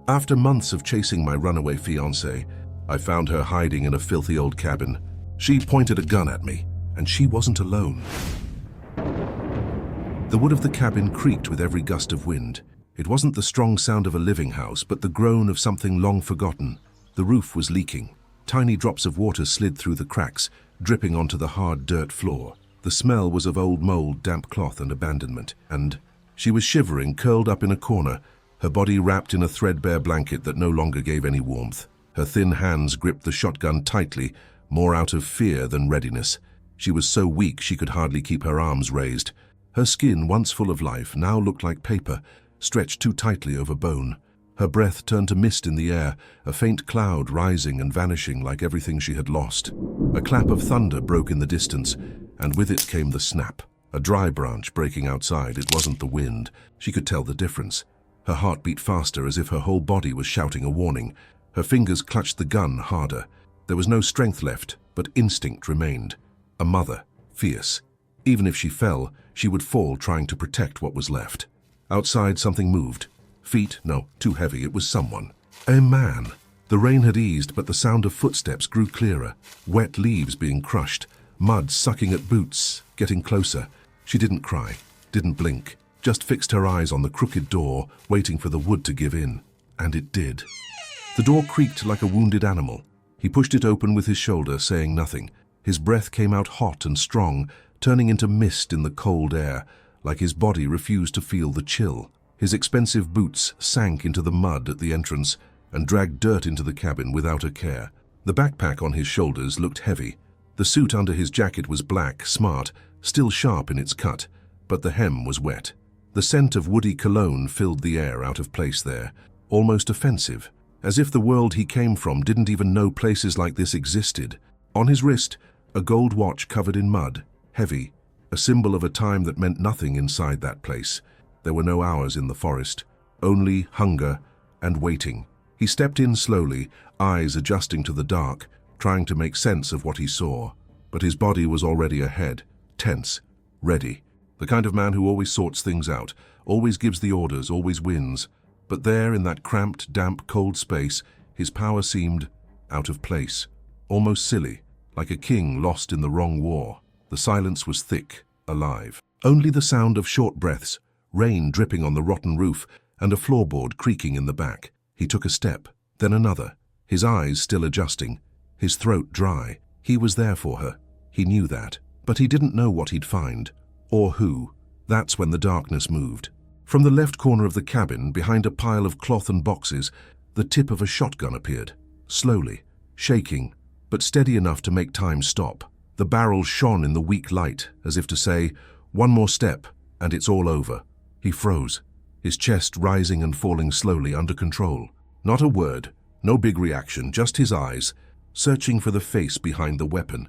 After months of chasing my runaway fiancée, I found her hiding in a filthy old cabin. She pointed a gun at me, and she wasn't alone. The wood of the cabin creaked with every gust of wind. It wasn't the strong sound of a living house, but the groan of something long forgotten. The roof was leaking. Tiny drops of water slid through the cracks, dripping onto the hard dirt floor. The smell was of old mold, damp cloth, and abandonment. And she was shivering, curled up in a corner, her body wrapped in a threadbare blanket that no longer gave any warmth. Her thin hands gripped the shotgun tightly, more out of fear than readiness. She was so weak she could hardly keep her arms raised. Her skin, once full of life, now looked like paper, stretched too tightly over bone. Her breath turned to mist in the air, a faint cloud rising and vanishing like everything she had lost. A clap of thunder broke in the distance, and with it came the snap. A dry branch breaking outside. It wasn't the wind. She could tell the difference. Her heart beat faster, as if her whole body was shouting a warning. Her fingers clutched the gun harder. There was no strength left, but instinct remained. A mother, fierce. Even if she fell, she would fall trying to protect what was left. Outside, something moved. Feet, no, too heavy, it was someone. A man. The rain had eased, but the sound of footsteps grew clearer. Wet leaves being crushed, mud sucking at boots, getting closer. She didn't cry, didn't blink, just fixed her eyes on the crooked door, waiting for the wood to give in. And it did. The door creaked like a wounded animal. He pushed it open with his shoulder, saying nothing. His breath came out hot and strong, turning into mist in the cold air, like his body refused to feel the chill. His expensive boots sank into the mud at the entrance and dragged dirt into the cabin without a care. The backpack on his shoulders looked heavy. The suit under his jacket was black, smart, still sharp in its cut, but the hem was wet. The scent of woody cologne filled the air, out of place there, almost offensive, as if the world he came from didn't even know places like this existed. On his wrist, a gold watch covered in mud, heavy, a symbol of a time that meant nothing inside that place. There were no hours in the forest, only hunger and waiting. He stepped in slowly, eyes adjusting to the dark, trying to make sense of what he saw. But his body was already ahead, tense, ready. The kind of man who always sorts things out, always gives the orders, always wins. But there, in that cramped, damp, cold space, his power seemed out of place, almost silly, like a king lost in the wrong war. The silence was thick, alive. Only the sound of short breaths, rain dripping on the rotten roof, and a floorboard creaking in the back. He took a step, then another, his eyes still adjusting, his throat dry. He was there for her. He knew that. But he didn't know what he'd find, or who. That's when the darkness moved. From the left corner of the cabin, behind a pile of cloth and boxes, the tip of a shotgun appeared, slowly, shaking, but steady enough to make time stop. The barrel shone in the weak light, as if to say, one more step, and it's all over. He froze, his chest rising and falling slowly, under control. Not a word, no big reaction, just his eyes, searching for the face behind the weapon.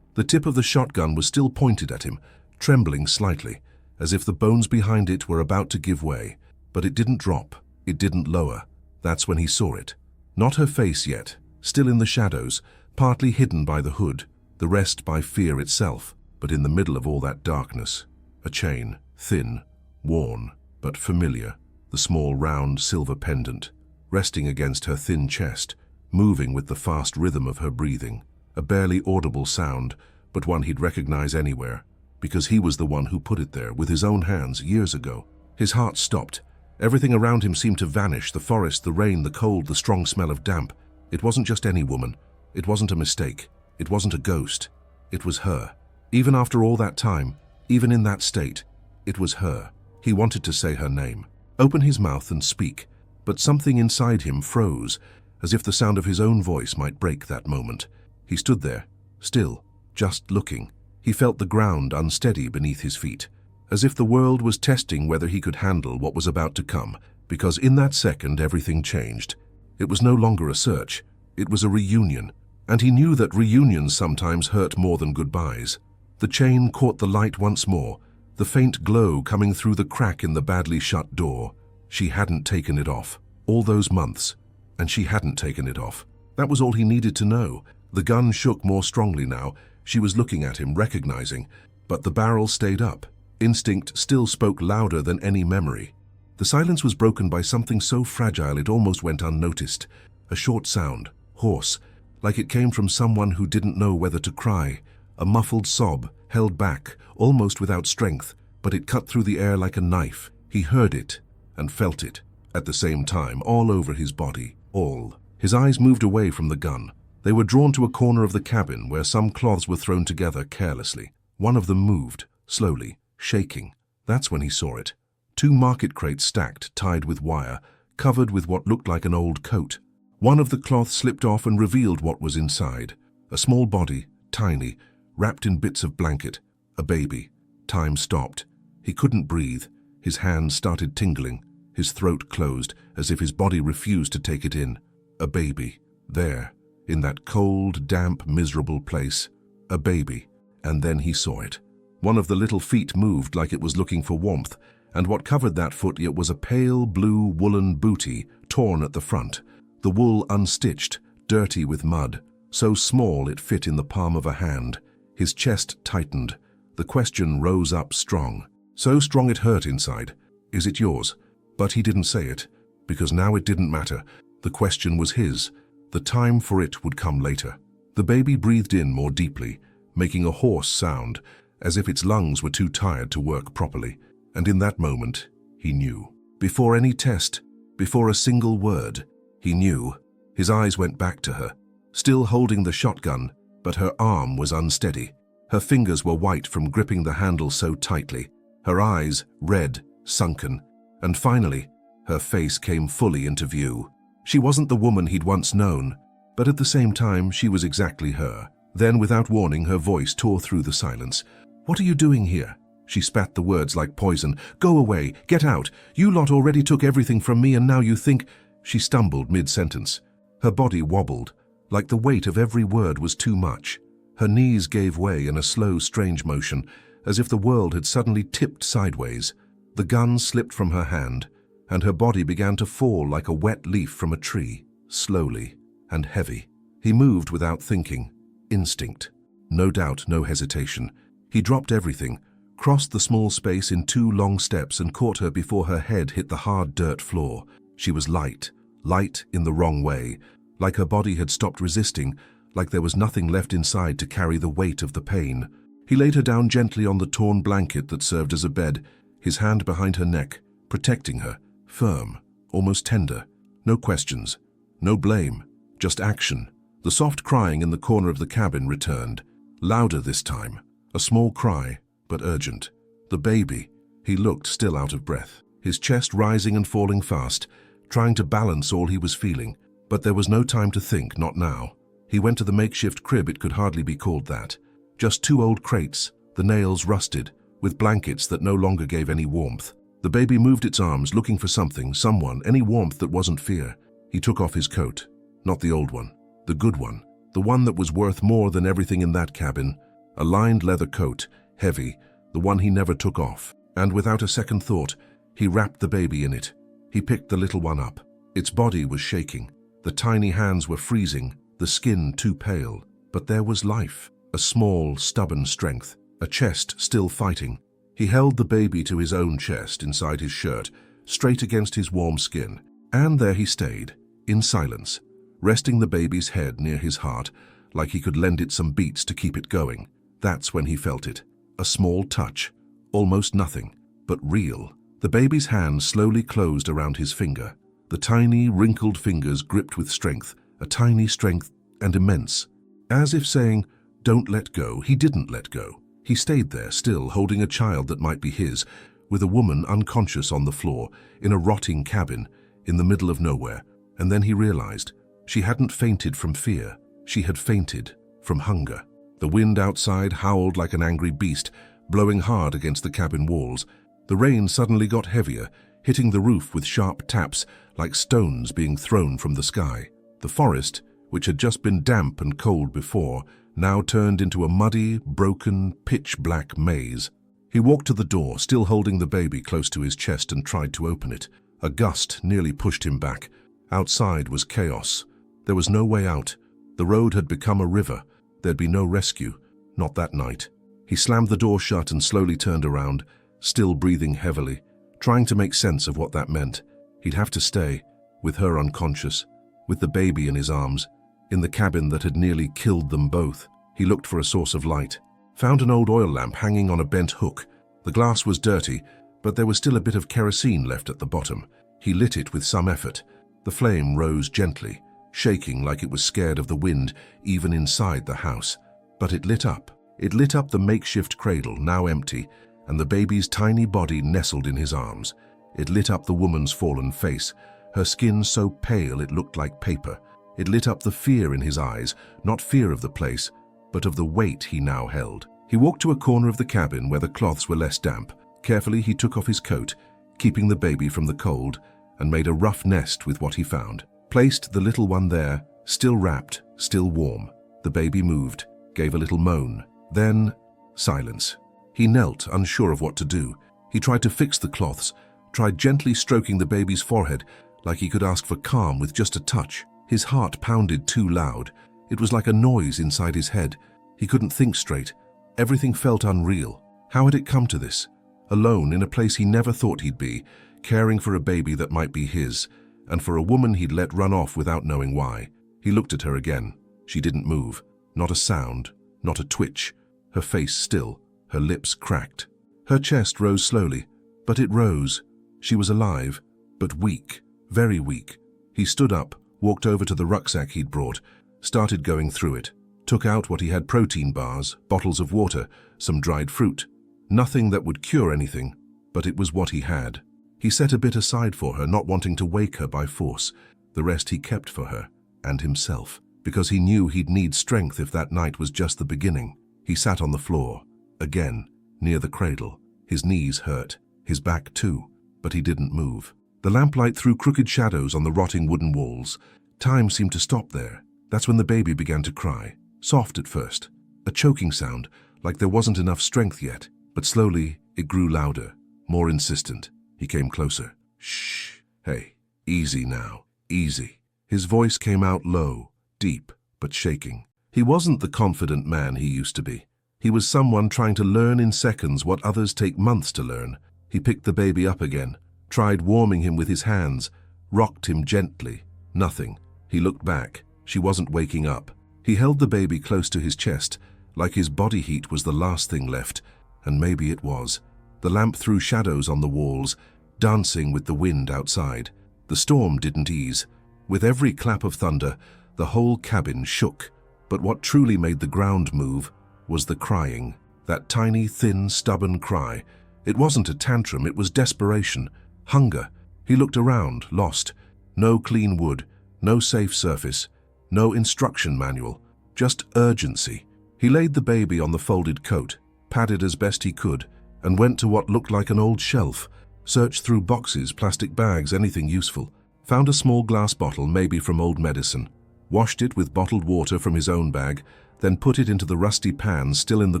The tip of the shotgun was still pointed at him, trembling slightly, as if the bones behind it were about to give way. But it didn't drop, it didn't lower. That's when he saw it. Not her face yet, still in the shadows, partly hidden by the hood, the rest by fear itself. But in the middle of all that darkness, a chain, thin, worn, but familiar, the small round silver pendant, resting against her thin chest, moving with the fast rhythm of her breathing. A barely audible sound, but one he'd recognize anywhere, because he was the one who put it there with his own hands years ago. His heart stopped. Everything around him seemed to vanish, the forest, the rain, the cold, the strong smell of damp. It wasn't just any woman. It wasn't a mistake. It wasn't a ghost. It was her. Even after all that time, even in that state, it was her. He wanted to say her name, open his mouth and speak, but something inside him froze, as if the sound of his own voice might break that moment. He stood there, still, just looking. He felt the ground unsteady beneath his feet, as if the world was testing whether he could handle what was about to come, because in that second everything changed. It was no longer a search, it was a reunion, and he knew that reunions sometimes hurt more than goodbyes. The chain caught the light once more, the faint glow coming through the crack in the badly shut door. She hadn't taken it off, all those months, and she hadn't taken it off. That was all he needed to know. The gun shook more strongly now. She was looking at him, recognizing, but the barrel stayed up. Instinct still spoke louder than any memory. The silence was broken by something so fragile it almost went unnoticed. A short sound, hoarse, like it came from someone who didn't know whether to cry. A muffled sob, held back, almost without strength, but it cut through the air like a knife. He heard it and felt it at the same time, all over his body, all. His eyes moved away from the gun. They were drawn to a corner of the cabin where some cloths were thrown together carelessly. One of them moved, slowly, shaking. That's when he saw it. 2 market crates stacked, tied with wire, covered with what looked like an old coat. One of the cloths slipped off and revealed what was inside. A small body, tiny, wrapped in bits of blanket. A baby. Time stopped. He couldn't breathe. His hands started tingling. His throat closed, as if his body refused to take it in. A baby. There, in that cold, damp, miserable place. A baby. And then he saw it. One of the little feet moved like it was looking for warmth, and what covered that foot it was a pale blue woolen bootie, torn at the front. The wool unstitched, dirty with mud, so small it fit in the palm of a hand. His chest tightened. The question rose up strong. So strong it hurt inside. Is it yours? But he didn't say it, because now it didn't matter. The question was his. The time for it would come later. The baby breathed in more deeply, making a hoarse sound, as if its lungs were too tired to work properly. And in that moment, he knew. Before any test, before a single word, he knew. His eyes went back to her, still holding the shotgun, but her arm was unsteady. Her fingers were white from gripping the handle so tightly. Her eyes, red, sunken. And finally, her face came fully into view. She wasn't the woman he'd once known, but at the same time, she was exactly her. Then, without warning, her voice tore through the silence. "What are you doing here?" She spat the words like poison. "Go away, get out. You lot already took everything from me and now you think—" She stumbled mid-sentence. Her body wobbled, like the weight of every word was too much. Her knees gave way in a slow, strange motion, as if the world had suddenly tipped sideways. The gun slipped from her hand, and her body began to fall like a wet leaf from a tree, slowly and heavy. He moved without thinking. Instinct. No doubt, no hesitation. He dropped everything, crossed the small space in 2 long steps and caught her before her head hit the hard dirt floor. She was light, light in the wrong way, like her body had stopped resisting, like there was nothing left inside to carry the weight of the pain. He laid her down gently on the torn blanket that served as a bed, his hand behind her neck, protecting her, firm, almost tender. No questions, no blame, just action. The soft crying in the corner of the cabin returned, louder this time, a small cry, but urgent. The baby. He looked still out of breath, his chest rising and falling fast, trying to balance all he was feeling. But there was no time to think, not now. He went to the makeshift crib, it could hardly be called that. Just 2 old crates, the nails rusted, with blankets that no longer gave any warmth. The baby moved its arms, looking for something, someone, any warmth that wasn't fear. He took off his coat. Not the old one, the good one, the one that was worth more than everything in that cabin. A lined leather coat, heavy, the one he never took off. And without a second thought, he wrapped the baby in it. He picked the little one up. Its body was shaking. The tiny hands were freezing, the skin too pale. But there was life, a small, stubborn strength, a chest still fighting. He held the baby to his own chest inside his shirt, straight against his warm skin. And there he stayed, in silence, resting the baby's head near his heart, like he could lend it some beats to keep it going. That's when he felt it. A small touch, almost nothing, but real. The baby's hand slowly closed around his finger. The tiny, wrinkled fingers gripped with strength, a tiny strength and immense. As if saying, "Don't let go." He didn't let go. He stayed there, still holding a child that might be his, with a woman unconscious on the floor, in a rotting cabin, in the middle of nowhere. And then he realized, she hadn't fainted from fear. She had fainted from hunger. The wind outside howled like an angry beast, blowing hard against the cabin walls. The rain suddenly got heavier, hitting the roof with sharp taps, like stones being thrown from the sky. The forest, which had just been damp and cold before, now turned into a muddy, broken, pitch-black maze. He walked to the door, still holding the baby close to his chest, and tried to open it. A gust nearly pushed him back. Outside was chaos. There was no way out. The road had become a river. There'd be no rescue, not that night. He slammed the door shut and slowly turned around, still breathing heavily, trying to make sense of what that meant. He'd have to stay, with her unconscious, with the baby in his arms, in the cabin that had nearly killed them both. He looked for a source of light, found an old oil lamp hanging on a bent hook. The glass was dirty, but there was still a bit of kerosene left at the bottom. He lit it with some effort. The flame rose gently, shaking like it was scared of the wind, even inside the house. But it lit up. It lit up the makeshift cradle, now empty, and the baby's tiny body nestled in his arms. It lit up the woman's fallen face, her skin so pale it looked like paper. It lit up the fear in his eyes, not fear of the place, but of the weight he now held. He walked to a corner of the cabin where the cloths were less damp. Carefully he took off his coat, keeping the baby from the cold, and made a rough nest with what he found. Placed the little one there, still wrapped, still warm. The baby moved, gave a little moan. Then, silence. He knelt, unsure of what to do. He tried to fix the cloths, tried gently stroking the baby's forehead, like he could ask for calm with just a touch. His heart pounded too loud. It was like a noise inside his head. He couldn't think straight. Everything felt unreal. How had it come to this? Alone in a place he never thought he'd be, caring for a baby that might be his, and for a woman he'd let run off without knowing why. He looked at her again. She didn't move. Not a sound, not a twitch. Her face still, her lips cracked. Her chest rose slowly, but it rose. She was alive, but weak, very weak. He stood up, walked over to the rucksack he'd brought, started going through it, took out what he had: protein bars, bottles of water, some dried fruit. Nothing that would cure anything, but it was what he had. He set a bit aside for her, not wanting to wake her by force. The rest he kept for her, and himself, because he knew he'd need strength if that night was just the beginning. He sat on the floor, again, near the cradle. His knees hurt, his back too, but he didn't move. The lamplight threw crooked shadows on the rotting wooden walls. Time seemed to stop there. That's when the baby began to cry, soft at first, a choking sound, like there wasn't enough strength yet. But slowly, it grew louder, more insistent. He came closer. Shh. Hey, easy now, easy. His voice came out low, deep, but shaking. He wasn't the confident man he used to be. He was someone trying to learn in seconds what others take months to learn. He picked the baby up again, tried warming him with his hands, rocked him gently. Nothing. He looked back. She wasn't waking up. He held the baby close to his chest, like his body heat was the last thing left, and maybe it was. The lamp threw shadows on the walls, dancing with the wind outside. The storm didn't ease. With every clap of thunder, the whole cabin shook. But what truly made the ground move was the crying. That tiny, thin, stubborn cry. It wasn't a tantrum, it was desperation. Hunger. He looked around, lost. No clean wood, no safe surface, no instruction manual, just urgency. He laid the baby on the folded coat, padded as best he could, and went to what looked like an old shelf, searched through boxes, plastic bags, anything useful. Found a small glass bottle, maybe from old medicine, washed it with bottled water from his own bag, then put it into the rusty pan still in the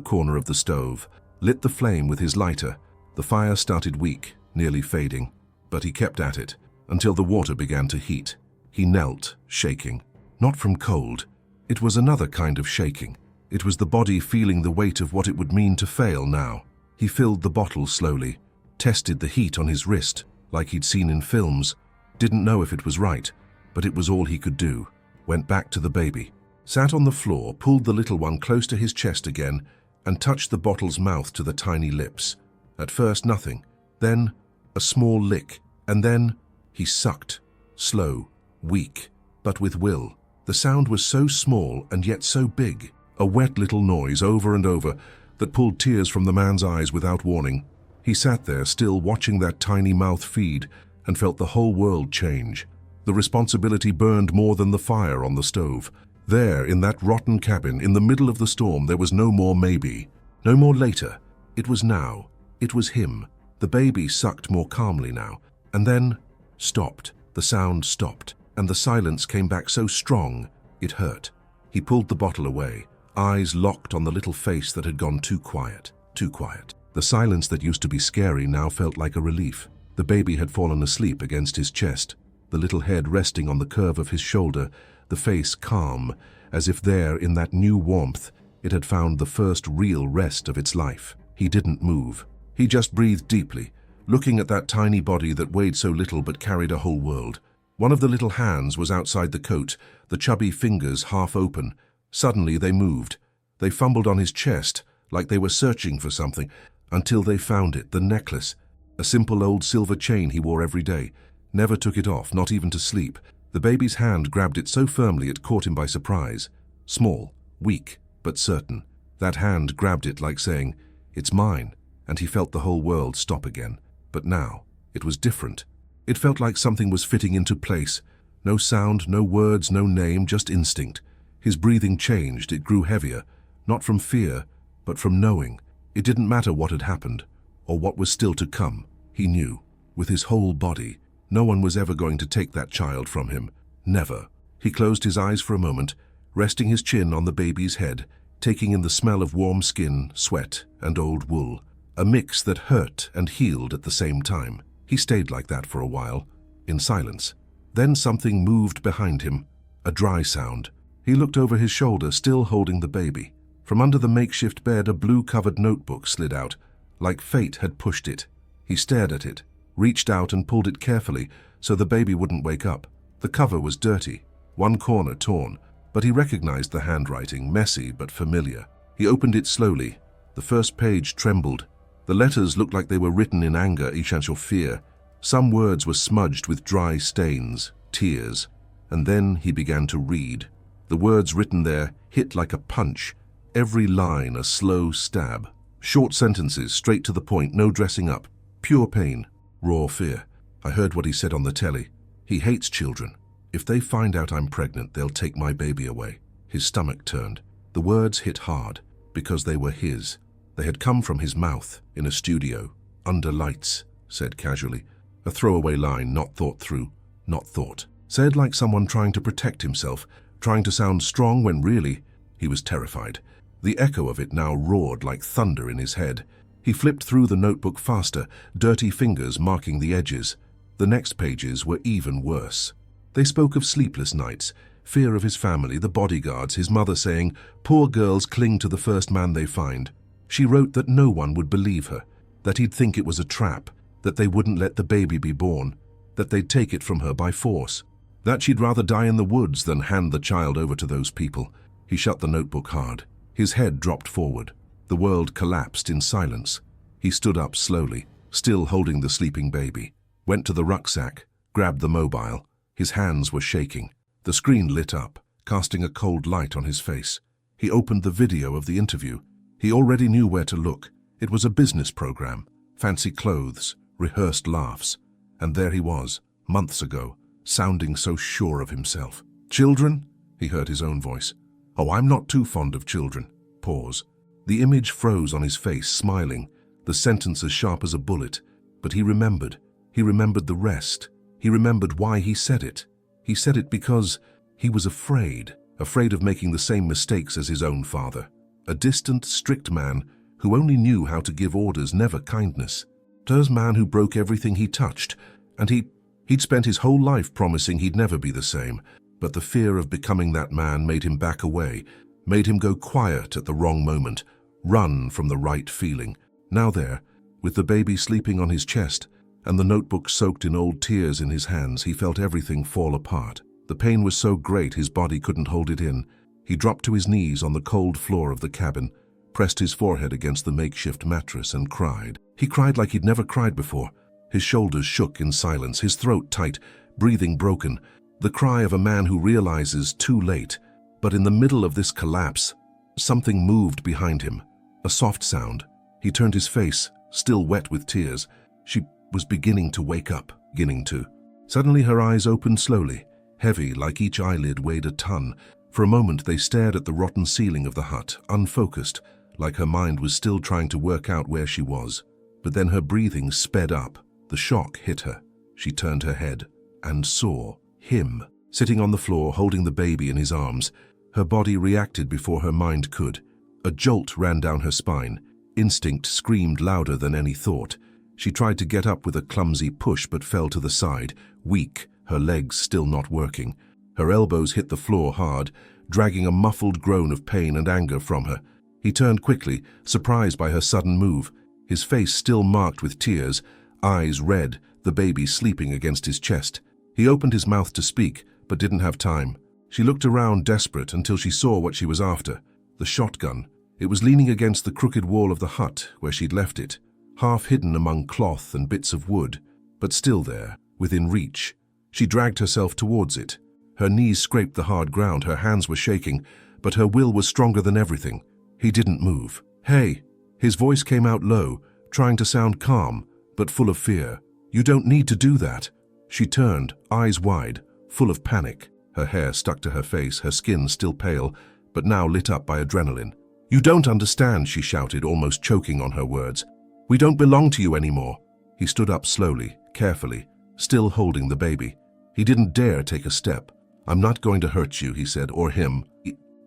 corner of the stove, lit the flame with his lighter. The fire started weak, nearly fading, but he kept at it, until the water began to heat. He knelt, shaking. Not from cold. It was another kind of shaking. It was the body feeling the weight of what it would mean to fail now. He filled the bottle slowly, tested the heat on his wrist, like he'd seen in films. Didn't know if it was right, but it was all he could do. Went back to the baby. Sat on the floor, pulled the little one close to his chest again, and touched the bottle's mouth to the tiny lips. At first nothing, then a small lick, and then he sucked. Slow, weak, but with will. The sound was so small and yet so big. A wet little noise over and over that pulled tears from the man's eyes without warning. He sat there still watching that tiny mouth feed and felt the whole world change. The responsibility burned more than the fire on the stove. There, in that rotten cabin, in the middle of the storm, there was no more maybe, no more later. It was now. It was him. The baby sucked more calmly now, and then stopped. The sound stopped, and the silence came back so strong, it hurt. He pulled the bottle away, eyes locked on the little face that had gone too quiet, too quiet. The silence that used to be scary now felt like a relief. The baby had fallen asleep against his chest, the little head resting on the curve of his shoulder, the face calm, as if there, in that new warmth, it had found the first real rest of its life. He didn't move. He just breathed deeply, looking at that tiny body that weighed so little but carried a whole world. One of the little hands was outside the coat, the chubby fingers half open. Suddenly they moved. They fumbled on his chest, like they were searching for something, until they found it, the necklace. A simple old silver chain he wore every day. Never took it off, not even to sleep. The baby's hand grabbed it so firmly it caught him by surprise. Small, weak, but certain. That hand grabbed it like saying, "It's mine," and he felt the whole world stop again. But now, it was different. It felt like something was fitting into place. No sound, no words, no name, just instinct. His breathing changed, it grew heavier, not from fear, but from knowing. It didn't matter what had happened, or what was still to come. He knew, with his whole body, no one was ever going to take that child from him. Never. He closed his eyes for a moment, resting his chin on the baby's head, taking in the smell of warm skin, sweat, and old wool. A mix that hurt and healed at the same time. He stayed like that for a while, in silence. Then something moved behind him, a dry sound. He looked over his shoulder, still holding the baby. From under the makeshift bed, a blue-covered notebook slid out, like fate had pushed it. He stared at it, reached out and pulled it carefully so the baby wouldn't wake up. The cover was dirty, one corner torn, but he recognized the handwriting, messy but familiar. He opened it slowly. The first page trembled. The letters looked like they were written in anger, each or fear. Some words were smudged with dry stains, tears. And then he began to read. The words written there hit like a punch, every line a slow stab. Short sentences, straight to the point, no dressing up. Pure pain, raw fear. I heard what he said on the telly. He hates children. If they find out I'm pregnant, they'll take my baby away. His stomach turned. The words hit hard, because they were his. They had come from his mouth, in a studio, under lights, said casually. A throwaway line, not thought through, not thought. Said like someone trying to protect himself, trying to sound strong when really, he was terrified. The echo of it now roared like thunder in his head. He flipped through the notebook faster, dirty fingers marking the edges. The next pages were even worse. They spoke of sleepless nights, fear of his family, the bodyguards, his mother saying, "Poor girls cling to the first man they find." She wrote that no one would believe her, that he'd think it was a trap, that they wouldn't let the baby be born, that they'd take it from her by force, that she'd rather die in the woods than hand the child over to those people. He shut the notebook hard. His head dropped forward. The world collapsed in silence. He stood up slowly, still holding the sleeping baby, went to the rucksack, grabbed the mobile. His hands were shaking. The screen lit up, casting a cold light on his face. He opened the video of the interview. He already knew where to look. It was a business program, fancy clothes, rehearsed laughs. And there he was, months ago, sounding so sure of himself. "Children?" He heard his own voice. "Oh, I'm not too fond of children." Pause. The image froze on his face, smiling, the sentence as sharp as a bullet. But he remembered. He remembered the rest. He remembered why he said it. He said it because he was afraid of making the same mistakes as his own father. A distant, strict man who only knew how to give orders, never kindness. A man who broke everything he touched, and he'd spent his whole life promising he'd never be the same. But the fear of becoming that man made him back away, made him go quiet at the wrong moment, run from the right feeling. Now there, with the baby sleeping on his chest, and the notebook soaked in old tears in his hands, he felt everything fall apart. The pain was so great his body couldn't hold it in. He dropped to his knees on the cold floor of the cabin, pressed his forehead against the makeshift mattress and cried. He cried like he'd never cried before. His shoulders shook in silence, his throat tight, breathing broken. The cry of a man who realizes too late. But in the middle of this collapse, something moved behind him. A soft sound. He turned his face, still wet with tears. She was beginning to wake up, beginning to. Suddenly her eyes opened slowly, heavy like each eyelid weighed a ton. For a moment they stared at the rotten ceiling of the hut, unfocused, like her mind was still trying to work out where she was. But then her breathing sped up. The shock hit her. She turned her head and saw him, sitting on the floor holding the baby in his arms. Her body reacted before her mind could. A jolt ran down her spine. Instinct screamed louder than any thought. She tried to get up with a clumsy push but fell to the side, weak, her legs still not working. Her elbows hit the floor hard, dragging a muffled groan of pain and anger from her. He turned quickly, surprised by her sudden move, his face still marked with tears, eyes red, the baby sleeping against his chest. He opened his mouth to speak, but didn't have time. She looked around desperate until she saw what she was after. The shotgun. It was leaning against the crooked wall of the hut where she'd left it, half hidden among cloth and bits of wood, but still there, within reach. She dragged herself towards it. Her knees scraped the hard ground, her hands were shaking, but her will was stronger than everything. He didn't move. "Hey!" His voice came out low, trying to sound calm, but full of fear. "You don't need to do that." She turned, eyes wide, full of panic. Her hair stuck to her face, her skin still pale, but now lit up by adrenaline. "You don't understand," she shouted, almost choking on her words. "We don't belong to you anymore." He stood up slowly, carefully, still holding the baby. He didn't dare take a step. "I'm not going to hurt you," he said, "or him."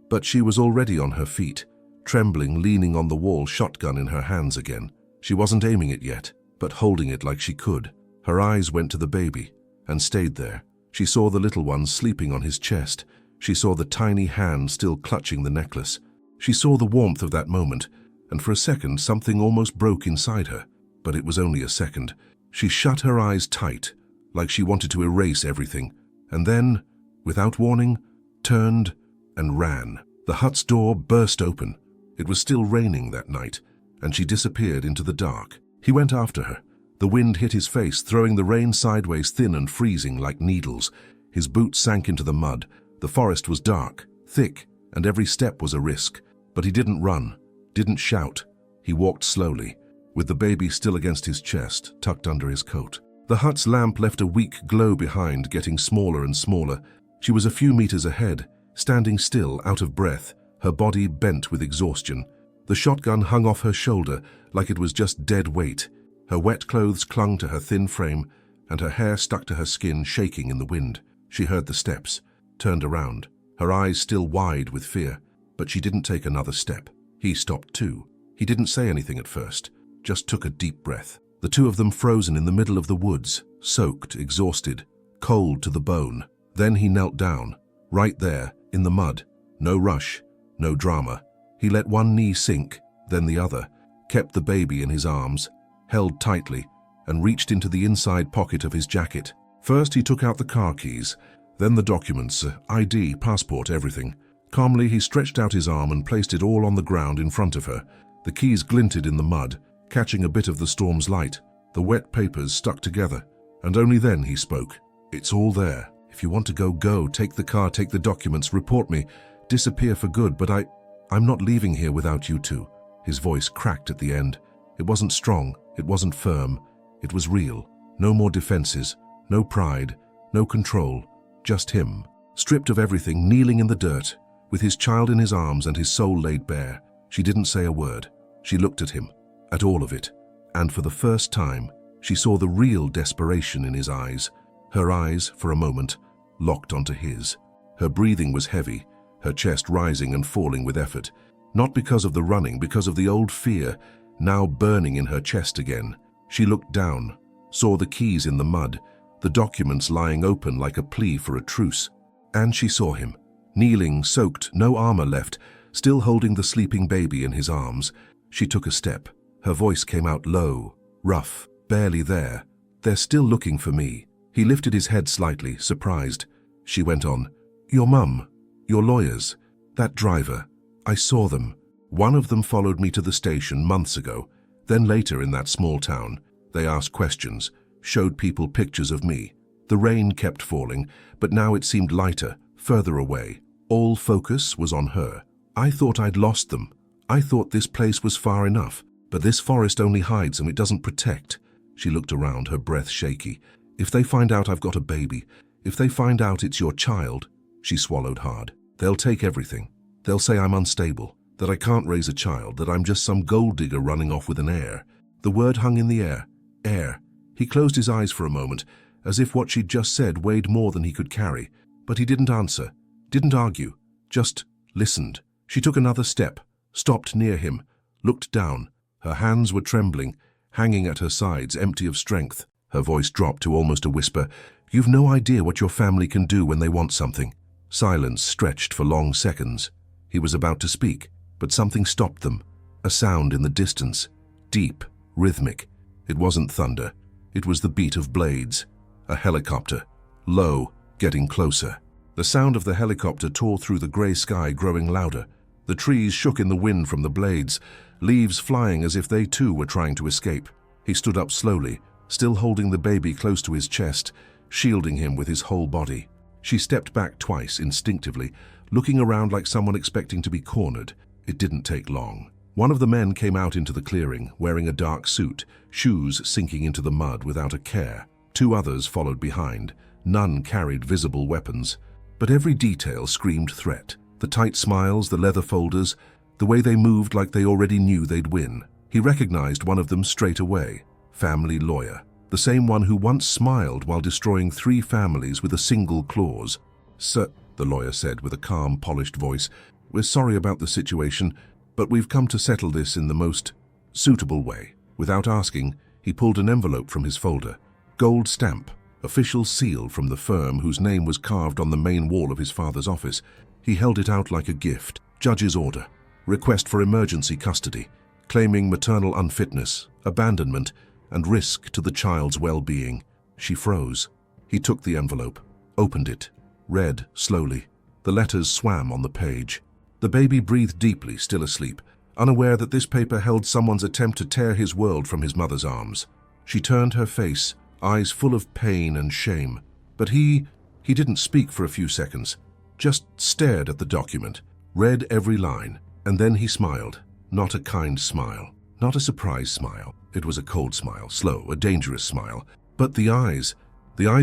But she was already on her feet, trembling, leaning on the wall, shotgun in her hands again. She wasn't aiming it yet, but holding it like she could. Her eyes went to the baby and stayed there. She saw the little one sleeping on his chest. She saw the tiny hand still clutching the necklace. She saw the warmth of that moment, and for a second something almost broke inside her. But it was only a second. She shut her eyes tight, like she wanted to erase everything, and then, without warning, turned and ran. The hut's door burst open. It was still raining that night, and she disappeared into the dark. He went after her. The wind hit his face, throwing the rain sideways, thin and freezing like needles. His boots sank into the mud. The forest was dark, thick, and every step was a risk. But he didn't run, didn't shout. He walked slowly, with the baby still against his chest, tucked under his coat. The hut's lamp left a weak glow behind, getting smaller and smaller. She was a few meters ahead, standing still, out of breath, her body bent with exhaustion. The shotgun hung off her shoulder like it was just dead weight. Her wet clothes clung to her thin frame, and her hair stuck to her skin, shaking in the wind. She heard the steps, turned around, her eyes still wide with fear, but she didn't take another step. He stopped too. He didn't say anything at first, just took a deep breath. The two of them frozen in the middle of the woods, soaked, exhausted, cold to the bone. Then he knelt down, right there, in the mud. No rush, no drama. He let one knee sink, then the other, kept the baby in his arms, held tightly, and reached into the inside pocket of his jacket. First he took out the car keys, then the documents, ID, passport, everything. Calmly he stretched out his arm and placed it all on the ground in front of her. The keys glinted in the mud, catching a bit of the storm's light. The wet papers stuck together, and only then he spoke. "It's all there. If you want to go, go. Take the car, take the documents, report me, disappear for good, but I'm not leaving here without you two." His voice cracked at the end. It wasn't strong, it wasn't firm, it was real. No more defenses, no pride, no control, just him, stripped of everything, kneeling in the dirt, with his child in his arms and his soul laid bare. She didn't say a word. She looked at him, at all of it, and for the first time, she saw the real desperation in his eyes. Her eyes, for a moment, locked onto his. Her breathing was heavy, her chest rising and falling with effort. Not because of the running, because of the old fear, now burning in her chest again. She looked down, saw the keys in the mud, the documents lying open like a plea for a truce. And she saw him, kneeling, soaked, no armor left, still holding the sleeping baby in his arms. She took a step. Her voice came out low, rough, barely there. "They're still looking for me." He lifted his head slightly, surprised. She went on, "Your mum, your lawyers, that driver, I saw them. One of them followed me to the station months ago. Then later in that small town, they asked questions, showed people pictures of me. The rain kept falling, but now it seemed lighter, further away. All focus was on her. I thought I'd lost them. I thought this place was far enough, but this forest only hides them, it doesn't protect." She looked around, her breath shaky. "If they find out I've got a baby, if they find out it's your child," she swallowed hard, "they'll take everything. They'll say I'm unstable, that I can't raise a child, that I'm just some gold digger running off with an heir." The word hung in the air. Heir. He closed his eyes for a moment, as if what she'd just said weighed more than he could carry. But he didn't answer, didn't argue, just listened. She took another step, stopped near him, looked down. Her hands were trembling, hanging at her sides, empty of strength. Her voice dropped to almost a whisper. "You've no idea what your family can do when they want something." Silence stretched for long seconds. He was about to speak, but something stopped them. A sound in the distance, deep, rhythmic. It wasn't thunder. It was the beat of blades. A helicopter. Low, getting closer. The sound of the helicopter tore through the grey sky, growing louder. The trees shook in the wind from the blades, leaves flying as if they too were trying to escape. He stood up slowly, still holding the baby close to his chest, shielding him with his whole body. She stepped back twice, instinctively, looking around like someone expecting to be cornered. It didn't take long. One of the men came out into the clearing, wearing a dark suit, shoes sinking into the mud without a care. 2 others followed behind. None carried visible weapons. But every detail screamed threat. The tight smiles, the leather folders, the way they moved like they already knew they'd win. He recognized one of them straight away. Family lawyer. The same one who once smiled while destroying 3 families with a single clause. "Sir," the lawyer said with a calm, polished voice, "we're sorry about the situation, but we've come to settle this in the most suitable way." Without asking, he pulled an envelope from his folder. Gold stamp, official seal from the firm whose name was carved on the main wall of his father's office. He held it out like a gift. Judge's order. Request for emergency custody, claiming maternal unfitness, abandonment, and risk to the child's well-being. She froze. He took the envelope, opened it, read slowly. The letters swam on the page. The baby breathed deeply, still asleep, unaware that this paper held someone's attempt to tear his world from his mother's arms. She turned her face, eyes full of pain and shame. But he didn't speak for a few seconds, just stared at the document, read every line, and then he smiled. Not a kind smile, not a surprised smile. It was a cold smile, slow, a dangerous smile. But the eyes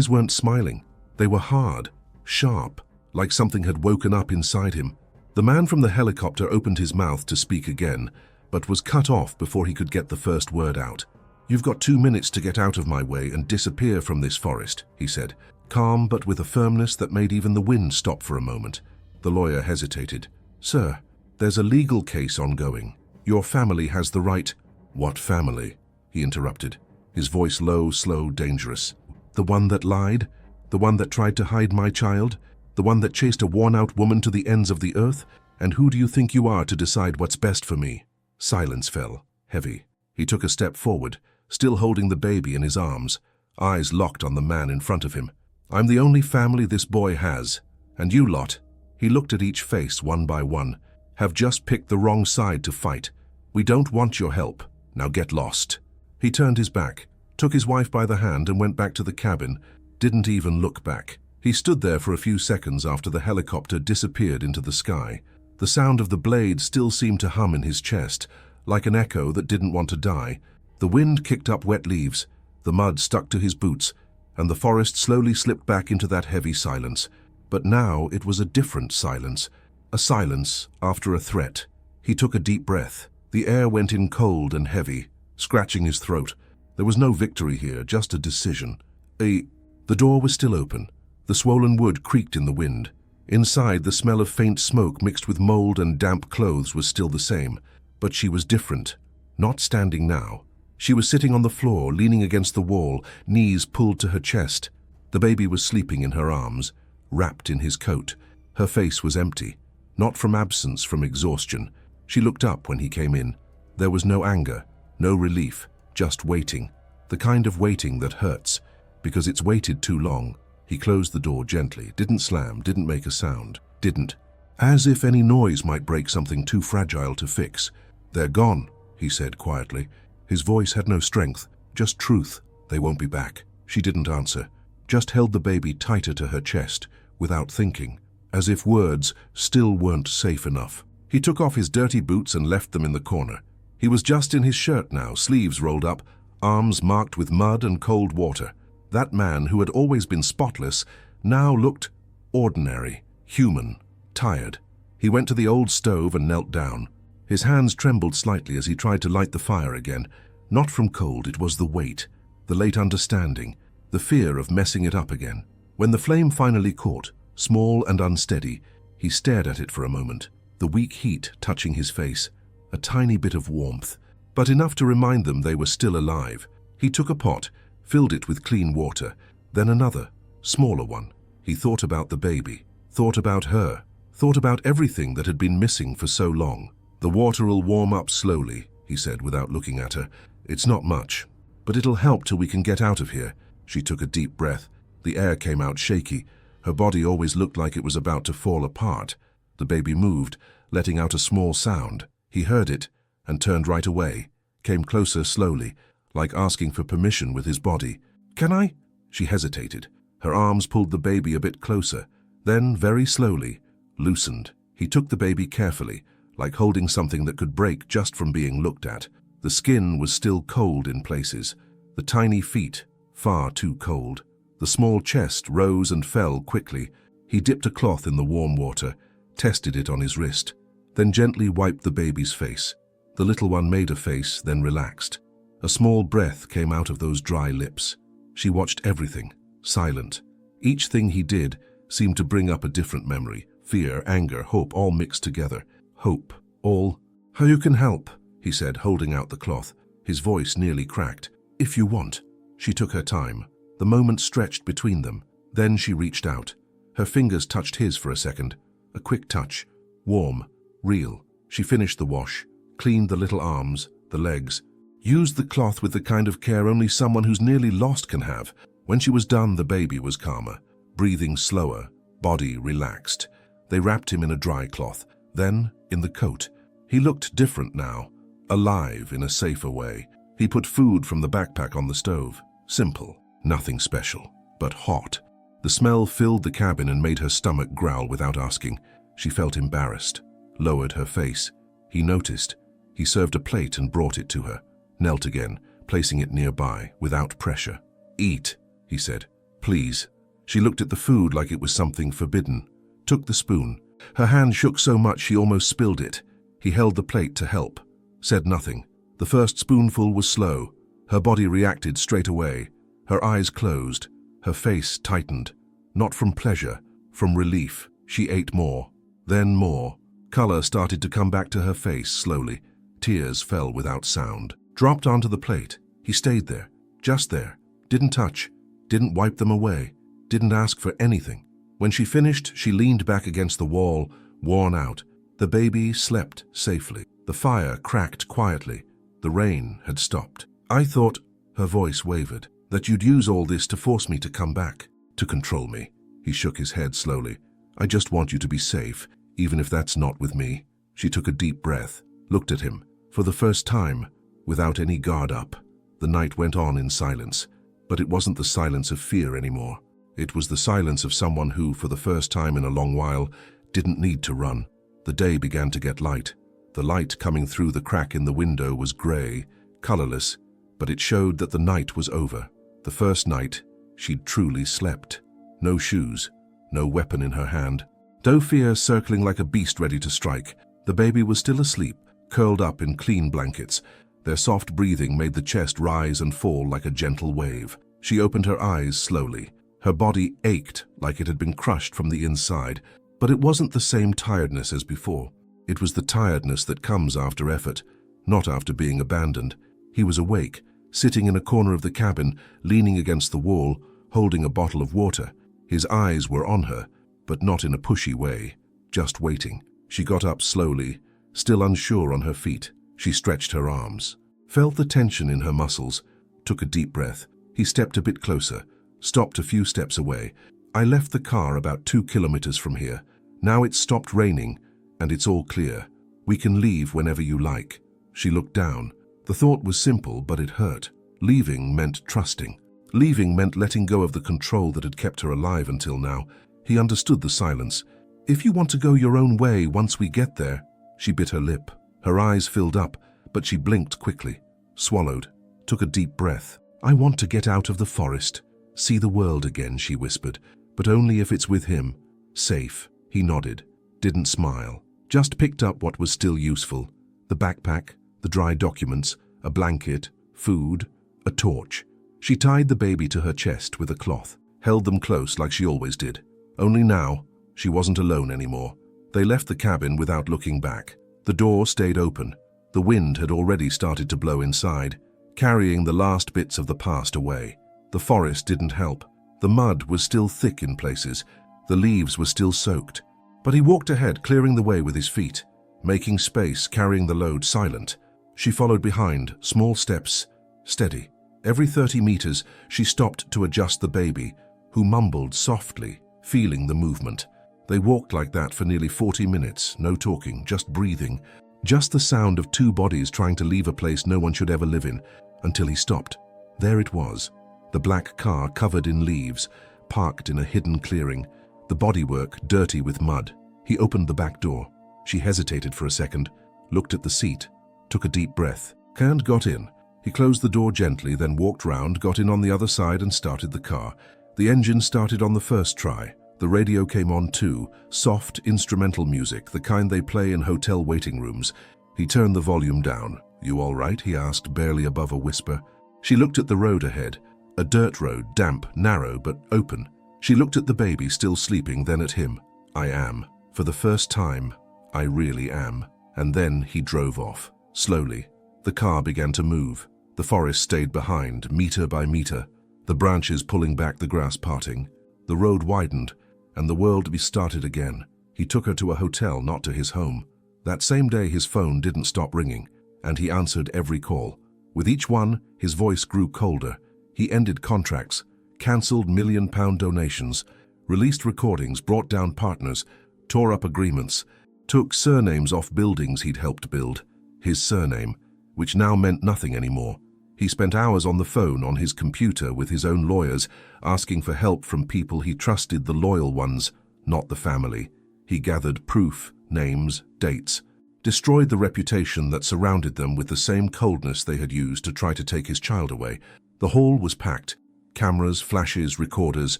weren't smiling. They were hard, sharp, like something had woken up inside him. The man from the helicopter opened his mouth to speak again, but was cut off before he could get the first word out. "You've got 2 minutes to get out of my way and disappear from this forest," he said, calm but with a firmness that made even the wind stop for a moment. The lawyer hesitated. "Sir, there's a legal case ongoing. Your family has the right—" "What family?" he interrupted, his voice low, slow, dangerous. "The one that lied? The one that tried to hide my child? The one that chased a worn-out woman to the ends of the earth? And who do you think you are to decide what's best for me?" Silence fell, heavy. He took a step forward, still holding the baby in his arms, eyes locked on the man in front of him. "I'm the only family this boy has, and you lot," he looked at each face one by one, "have just picked the wrong side to fight. We don't want your help. Now get lost." He turned his back, took his wife by the hand and went back to the cabin, didn't even look back. He stood there for a few seconds after the helicopter disappeared into the sky. The sound of the blade still seemed to hum in his chest, like an echo that didn't want to die. The wind kicked up wet leaves, the mud stuck to his boots, and the forest slowly slipped back into that heavy silence. But now it was a different silence, a silence after a threat. He took a deep breath. The air went in cold and heavy, scratching his throat. There was no victory here, just a decision. The door was still open. The swollen wood creaked in the wind. Inside, the smell of faint smoke mixed with mold and damp clothes was still the same. But she was different. Not standing now. She was sitting on the floor, leaning against the wall, knees pulled to her chest. The baby was sleeping in her arms, wrapped in his coat. Her face was empty, not from absence, from exhaustion. She looked up when he came in. There was no anger, no relief, just waiting. The kind of waiting that hurts, because it's waited too long. He closed the door gently, didn't slam, didn't make a sound, didn't. As if any noise might break something too fragile to fix. "They're gone," he said quietly. His voice had no strength, just truth. "They won't be back." She didn't answer, just held the baby tighter to her chest, without thinking, as if words still weren't safe enough. He took off his dirty boots and left them in the corner. He was just in his shirt now, sleeves rolled up, arms marked with mud and cold water. That man, who had always been spotless, now looked ordinary, human, tired. He went to the old stove and knelt down. His hands trembled slightly as he tried to light the fire again. Not from cold, it was the weight, the late understanding, the fear of messing it up again. When the flame finally caught, small and unsteady, he stared at it for a moment, the weak heat touching his face, a tiny bit of warmth, but enough to remind them they were still alive. He took a pot, filled it with clean water, then another, smaller one. He thought about the baby, thought about her, thought about everything that had been missing for so long. "The water'll warm up slowly," he said without looking at her. "It's not much, but it'll help till we can get out of here." She took a deep breath. The air came out shaky. Her body always looked like it was about to fall apart. The baby moved, letting out a small sound. He heard it and turned right away, came closer slowly, like asking for permission with his body. "Can I?" She hesitated. Her arms pulled the baby a bit closer, then, very slowly, loosened. He took the baby carefully, like holding something that could break just from being looked at. The skin was still cold in places, the tiny feet far too cold. The small chest rose and fell quickly. He dipped a cloth in the warm water, tested it on his wrist, then gently wiped the baby's face. The little one made a face, then relaxed. A small breath came out of those dry lips. She watched everything, silent. Each thing he did seemed to bring up a different memory. Fear, anger, hope, all mixed together. Hope, all. "How you can help," he said, holding out the cloth. His voice nearly cracked. "If you want." She took her time. The moment stretched between them. Then she reached out. Her fingers touched his for a second. A quick touch. Warm. Real. She finished the wash. Cleaned the little arms, the legs. Used the cloth with the kind of care only someone who's nearly lost can have. When she was done, the baby was calmer. Breathing slower. Body relaxed. They wrapped him in a dry cloth. Then, in the coat. He looked different now. Alive in a safer way. He put food from the backpack on the stove. Simple. Nothing special. But hot. The smell filled the cabin and made her stomach growl without asking. She felt embarrassed. Lowered her face. He noticed. He served a plate and brought it to her. Knelt again, placing it nearby, without pressure. "Eat," he said. "Please." She looked at the food like it was something forbidden. Took the spoon. Her hand shook so much she almost spilled it. He held the plate to help. Said nothing. The first spoonful was slow. Her body reacted straight away. Her eyes closed. Her face tightened. Not from pleasure, from relief. She ate more. Then more. Color started to come back to her face slowly. Tears fell without sound. Dropped onto the plate. He stayed there. Just there. Didn't touch. Didn't wipe them away. Didn't ask for anything. When she finished, she leaned back against the wall, worn out. The baby slept safely. The fire cracked quietly. The rain had stopped. "I thought," her voice wavered, "that you'd use all this to force me to come back, to control me." He shook his head slowly. "I just want you to be safe, even if that's not with me." She took a deep breath, looked at him, for the first time, without any guard up. The night went on in silence, but it wasn't the silence of fear anymore. It was the silence of someone who, for the first time in a long while, didn't need to run. The day began to get light. The light coming through the crack in the window was grey, colourless, but it showed that the night was over. The first night, she'd truly slept. No shoes, no weapon in her hand. No fear circling like a beast ready to strike. The baby was still asleep, curled up in clean blankets. Their soft breathing made the chest rise and fall like a gentle wave. She opened her eyes slowly. Her body ached like it had been crushed from the inside, but it wasn't the same tiredness as before. It was the tiredness that comes after effort, not after being abandoned. He was awake, sitting in a corner of the cabin, leaning against the wall, holding a bottle of water. His eyes were on her, but not in a pushy way, just waiting. She got up slowly, still unsure on her feet. She stretched her arms, felt the tension in her muscles, took a deep breath. He stepped a bit closer, stopped a few steps away. "I left the car about 2 kilometers from here. Now it's stopped raining, and it's all clear. We can leave whenever you like." She looked down. The thought was simple, but it hurt. Leaving meant trusting. Leaving meant letting go of the control that had kept her alive until now. He understood the silence. "If you want to go your own way once we get there." She bit her lip. Her eyes filled up, but she blinked quickly, swallowed, took a deep breath. "I want to get out of the forest, see the world again," she whispered, "but only if it's with him. Safe." He nodded, didn't smile, just picked up what was still useful. The backpack, the dry documents, a blanket, food, a torch. She tied the baby to her chest with a cloth, held them close like she always did. Only now, she wasn't alone anymore. They left the cabin without looking back. The door stayed open. The wind had already started to blow inside, carrying the last bits of the past away. The forest didn't help. The mud was still thick in places. The leaves were still soaked. But he walked ahead, clearing the way with his feet, making space, carrying the load silent. She followed behind, small steps, steady. Every 30 meters, she stopped to adjust the baby, who mumbled softly, feeling the movement. They walked like that for nearly 40 minutes, no talking, just breathing, just the sound of two bodies trying to leave a place no one should ever live in, until he stopped. There it was, the black car covered in leaves, parked in a hidden clearing, the bodywork dirty with mud. He opened the back door. She hesitated for a second, looked at the seat, took a deep breath, and got in. He closed the door gently, then walked round, got in on the other side and started the car. The engine started on the first try. The radio came on too, soft instrumental music, the kind they play in hotel waiting rooms. He turned the volume down. "You all right?" he asked, barely above a whisper. She looked at the road ahead, a dirt road, damp, narrow, but open. She looked at the baby, still sleeping, then at him. "I am. For the first time, I really am." And then he drove off, slowly. The car began to move. The forest stayed behind, meter by meter, the branches pulling back, the grass parting. The road widened, and the world restarted again. He took her to a hotel, not to his home. That same day his phone didn't stop ringing, and he answered every call. With each one, his voice grew colder. He ended contracts, cancelled £1 million donations, released recordings, brought down partners, tore up agreements, took surnames off buildings he'd helped build. His surname, which now meant nothing anymore. He spent hours on the phone, on his computer, with his own lawyers, asking for help from people he trusted, the loyal ones, not the family. He gathered proof, names, dates, destroyed the reputation that surrounded them with the same coldness they had used to try to take his child away. The hall was packed. Cameras, flashes, recorders,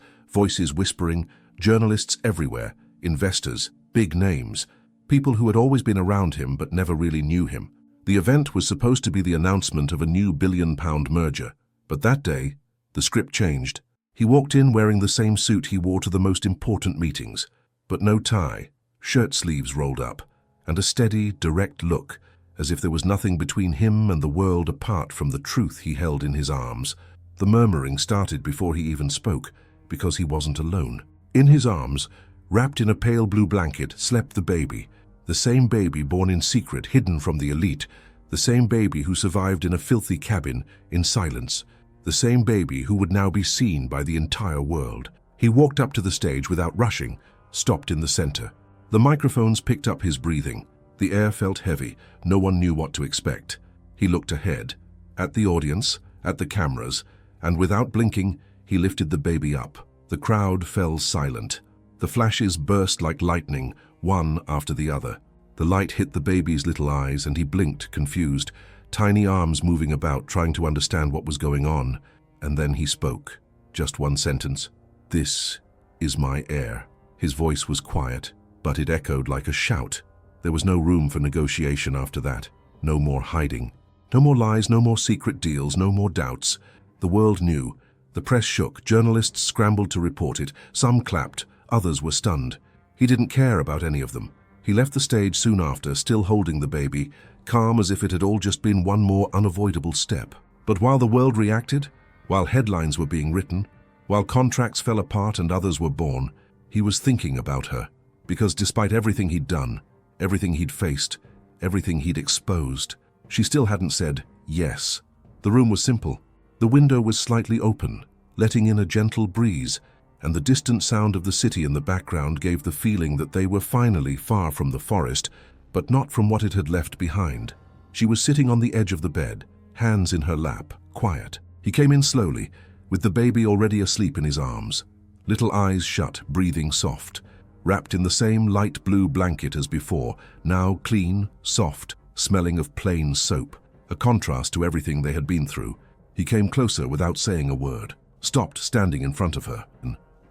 voices whispering, journalists everywhere, investors, big names, people who had always been around him but never really knew him. The event was supposed to be the announcement of a new £1 billion merger, but that day, the script changed. He walked in wearing the same suit he wore to the most important meetings, but no tie, shirt sleeves rolled up, and a steady, direct look, as if there was nothing between him and the world apart from the truth he held in his arms. The murmuring started before he even spoke, because he wasn't alone. In his arms, wrapped in a pale blue blanket, slept the baby. The same baby born in secret, hidden from the elite. The same baby who survived in a filthy cabin, in silence. The same baby who would now be seen by the entire world. He walked up to the stage without rushing, stopped in the center. The microphones picked up his breathing. The air felt heavy. No one knew what to expect. He looked ahead, at the audience, at the cameras, and without blinking, he lifted the baby up. The crowd fell silent. The flashes burst like lightning, one after the other. The light hit the baby's little eyes and he blinked, confused, tiny arms moving about, trying to understand what was going on. And then he spoke. Just one sentence. "This is my heir." His voice was quiet, but it echoed like a shout. There was no room for negotiation after that. No more hiding. No more lies, no more secret deals, no more doubts. The world knew. The press shook, journalists scrambled to report it. Some clapped, others were stunned. He didn't care about any of them. He left the stage soon after, still holding the baby, calm as if it had all just been one more unavoidable step. But while the world reacted, while headlines were being written, while contracts fell apart and others were born, he was thinking about her. Because despite everything he'd done, everything he'd faced, everything he'd exposed, she still hadn't said yes. The room was simple. The window was slightly open, letting in a gentle breeze, and the distant sound of the city in the background gave the feeling that they were finally far from the forest, but not from what it had left behind. She was sitting on the edge of the bed, hands in her lap, quiet. He came in slowly, with the baby already asleep in his arms, little eyes shut, breathing soft, wrapped in the same light blue blanket as before, now clean, soft, smelling of plain soap, a contrast to everything they had been through. He came closer without saying a word, stopped standing in front of her.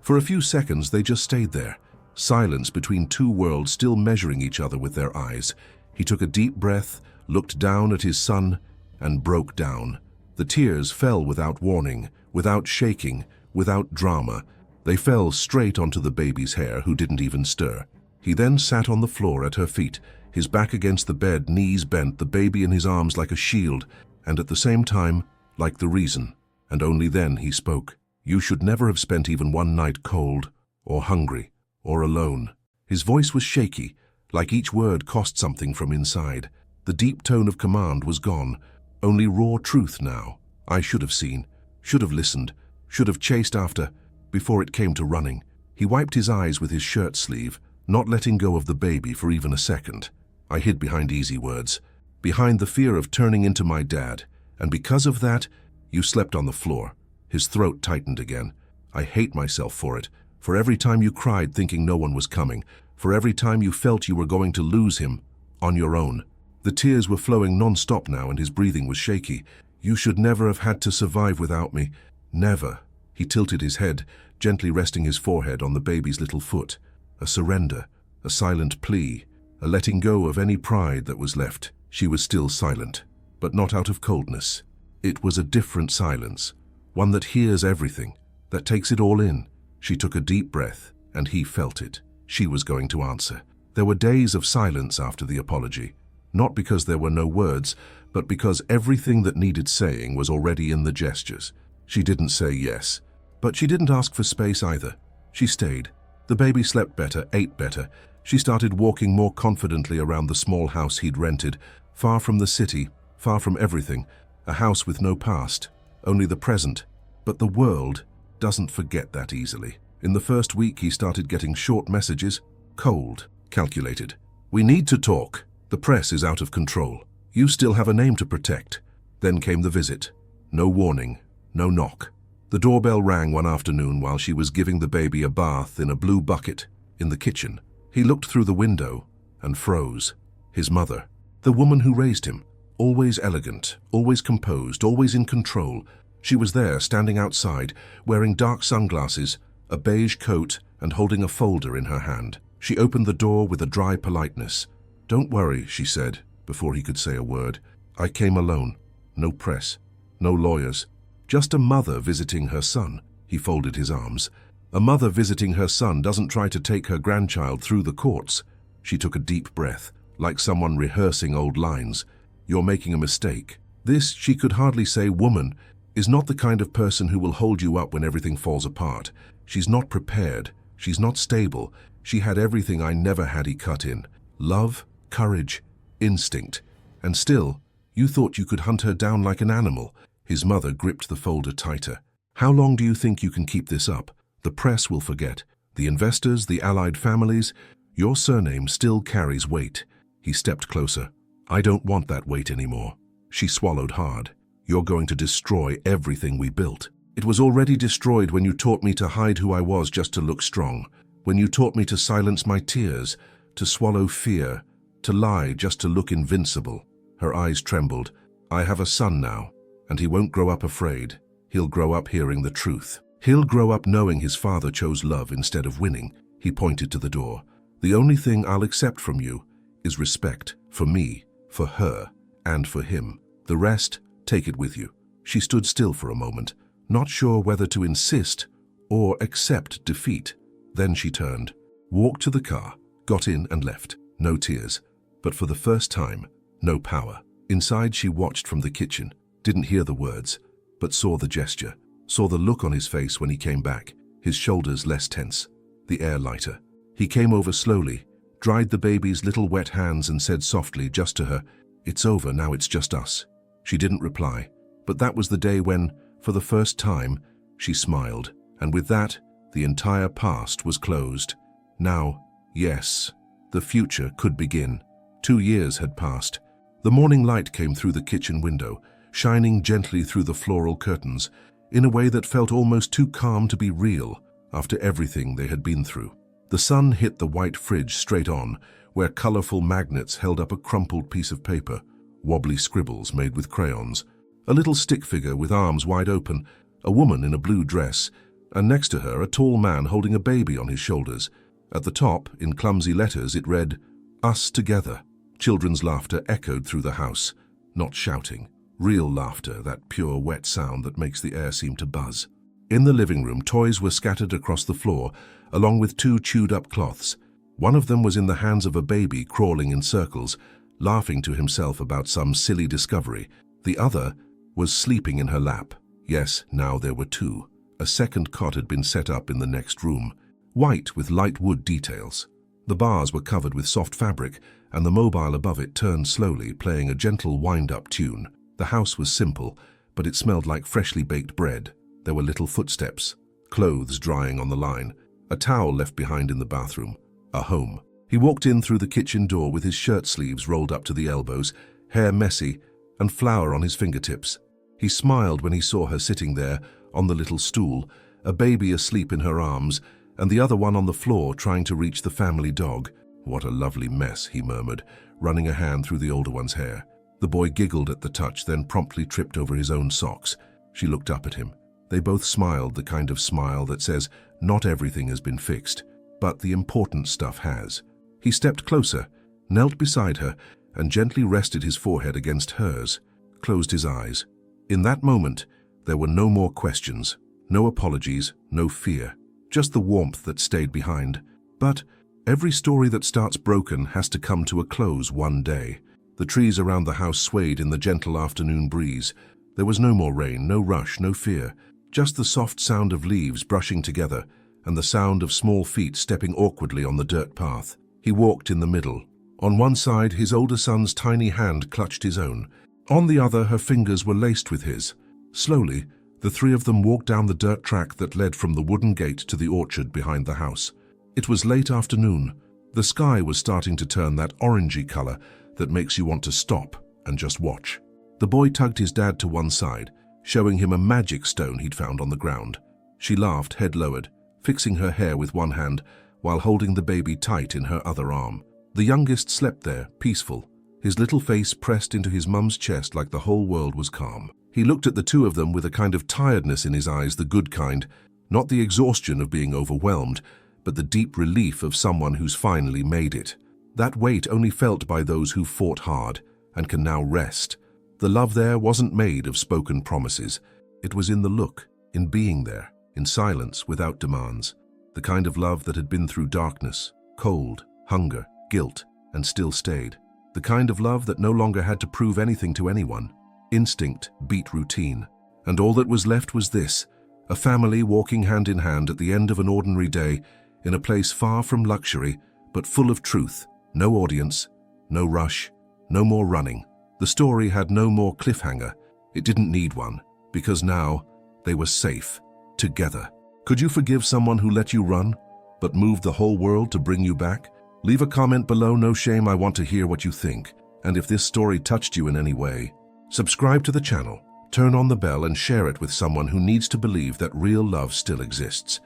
For a few seconds they just stayed there, silence between two worlds still measuring each other with their eyes. He took a deep breath, looked down at his son, and broke down. The tears fell without warning, without shaking, without drama. They fell straight onto the baby's hair, who didn't even stir. He then sat on the floor at her feet, his back against the bed, knees bent, the baby in his arms like a shield, and at the same time, like the reason. And only then he spoke. "You should never have spent even one night cold, or hungry, or alone." His voice was shaky, like each word cost something from inside. The deep tone of command was gone, only raw truth now. I should have seen, should have listened, should have chased after, before it came to running. He wiped his eyes with his shirt sleeve, not letting go of the baby for even a second. I hid behind easy words, behind the fear of turning into my dad, and because of that, you slept on the floor. His throat tightened again. I hate myself for it, for every time you cried thinking no one was coming, for every time you felt you were going to lose him, on your own. The tears were flowing non-stop now and his breathing was shaky. You should never have had to survive without me. Never. He tilted his head, gently resting his forehead on the baby's little foot. A surrender, a silent plea, a letting go of any pride that was left. She was still silent, but not out of coldness. It was a different silence, one that hears everything, that takes it all in. She took a deep breath, and he felt it. She was going to answer. There were days of silence after the apology, not because there were no words, but because everything that needed saying was already in the gestures. She didn't say yes, but she didn't ask for space either. She stayed. The baby slept better, ate better. She started walking more confidently around the small house he'd rented, far from the city, far from everything, a house with no past, only the present. But the world doesn't forget that easily. In the first week, he started getting short messages, cold, calculated. We need to talk. The press is out of control. You still have a name to protect. Then came the visit. No warning, no knock. The doorbell rang one afternoon while she was giving the baby a bath in a blue bucket in the kitchen. He looked through the window and froze. His mother, the woman who raised him, always elegant, always composed, always in control. She was there, standing outside, wearing dark sunglasses, a beige coat, and holding a folder in her hand. She opened the door with a dry politeness. Don't worry, she said, before he could say a word. I came alone. No press, no lawyers. Just a mother visiting her son. He folded his arms. A mother visiting her son doesn't try to take her grandchild through the courts. She took a deep breath, like someone rehearsing old lines. You're making a mistake. This, she could hardly say, woman, is not the kind of person who will hold you up when everything falls apart. She's not prepared. She's not stable. She had everything I never had, he cut in. Love, courage, instinct. And still, you thought you could hunt her down like an animal. His mother gripped the folder tighter. How long do you think you can keep this up? The press will forget. The investors, the allied families. Your surname still carries weight. He stepped closer. I don't want that weight anymore. She swallowed hard. You're going to destroy everything we built. It was already destroyed when you taught me to hide who I was just to look strong. When you taught me to silence my tears, to swallow fear, to lie just to look invincible. Her eyes trembled. I have a son now, and he won't grow up afraid. He'll grow up hearing the truth. He'll grow up knowing his father chose love instead of winning. He pointed to the door. The only thing I'll accept from you is respect for me, for her, and for him. The rest, take it with you. She stood still for a moment, not sure whether to insist or accept defeat. Then she turned, walked to the car, got in and left. No tears, but for the first time, no power. Inside, she watched from the kitchen, didn't hear the words, but saw the gesture, saw the look on his face when he came back, his shoulders less tense, the air lighter. He came over slowly, dried the baby's little wet hands and said softly just to her, "It's over, now it's just us." She didn't reply, but that was the day when, for the first time, she smiled, and with that, the entire past was closed. Now, yes, the future could begin. 2 years had passed. The morning light came through the kitchen window, shining gently through the floral curtains, in a way that felt almost too calm to be real after everything they had been through. The sun hit the white fridge straight on, where colorful magnets held up a crumpled piece of paper, wobbly scribbles made with crayons, a little stick figure with arms wide open, a woman in a blue dress, and next to her a tall man holding a baby on his shoulders. At the top, in clumsy letters, it read, "Us together." Children's laughter echoed through the house, not shouting. Real laughter, that pure, wet sound that makes the air seem to buzz. In the living room, toys were scattered across the floor, along with 2 chewed-up cloths. One of them was in the hands of a baby crawling in circles, laughing to himself about some silly discovery. The other was sleeping in her lap. Yes, now there were 2. A second cot had been set up in the next room, white with light wood details. The bars were covered with soft fabric, and the mobile above it turned slowly, playing a gentle wind-up tune. The house was simple, but it smelled like freshly baked bread. There were little footsteps, clothes drying on the line, a towel left behind in the bathroom, a home. He walked in through the kitchen door with his shirt sleeves rolled up to the elbows, hair messy, and flour on his fingertips. He smiled when he saw her sitting there on the little stool, a baby asleep in her arms, and the other one on the floor trying to reach the family dog. "What a lovely mess," he murmured, running a hand through the older one's hair. The boy giggled at the touch, then promptly tripped over his own socks. She looked up at him. They both smiled, the kind of smile that says, not everything has been fixed, but the important stuff has. He stepped closer, knelt beside her, and gently rested his forehead against hers, closed his eyes. In that moment, there were no more questions, no apologies, no fear, just the warmth that stayed behind. But every story that starts broken has to come to a close one day. The trees around the house swayed in the gentle afternoon breeze. There was no more rain, no rush, no fear, just the soft sound of leaves brushing together and the sound of small feet stepping awkwardly on the dirt path. He walked in the middle. On one side, his older son's tiny hand clutched his own. On the other, her fingers were laced with his. Slowly, the three of them walked down the dirt track that led from the wooden gate to the orchard behind the house. It was late afternoon. The sky was starting to turn that orangey color that makes you want to stop and just watch. The boy tugged his dad to one side, showing him a magic stone he'd found on the ground. She laughed, head lowered, fixing her hair with one hand while holding the baby tight in her other arm. The youngest slept there, peaceful, his little face pressed into his mum's chest like the whole world was calm. He looked at the two of them with a kind of tiredness in his eyes, the good kind, not the exhaustion of being overwhelmed, but the deep relief of someone who's finally made it. That weight only felt by those who fought hard and can now rest. The love there wasn't made of spoken promises. It was in the look, in being there, in silence, without demands. The kind of love that had been through darkness, cold, hunger, guilt, and still stayed. The kind of love that no longer had to prove anything to anyone. Instinct beat routine. And all that was left was this, a family walking hand in hand at the end of an ordinary day in a place far from luxury, but full of truth. No audience, no rush, no more running. The story had no more cliffhanger. It didn't need one, because now they were safe, together. Could you forgive someone who let you run, but moved the whole world to bring you back? Leave a comment below, no shame, I want to hear what you think. And if this story touched you in any way, subscribe to the channel, turn on the bell and share it with someone who needs to believe that real love still exists.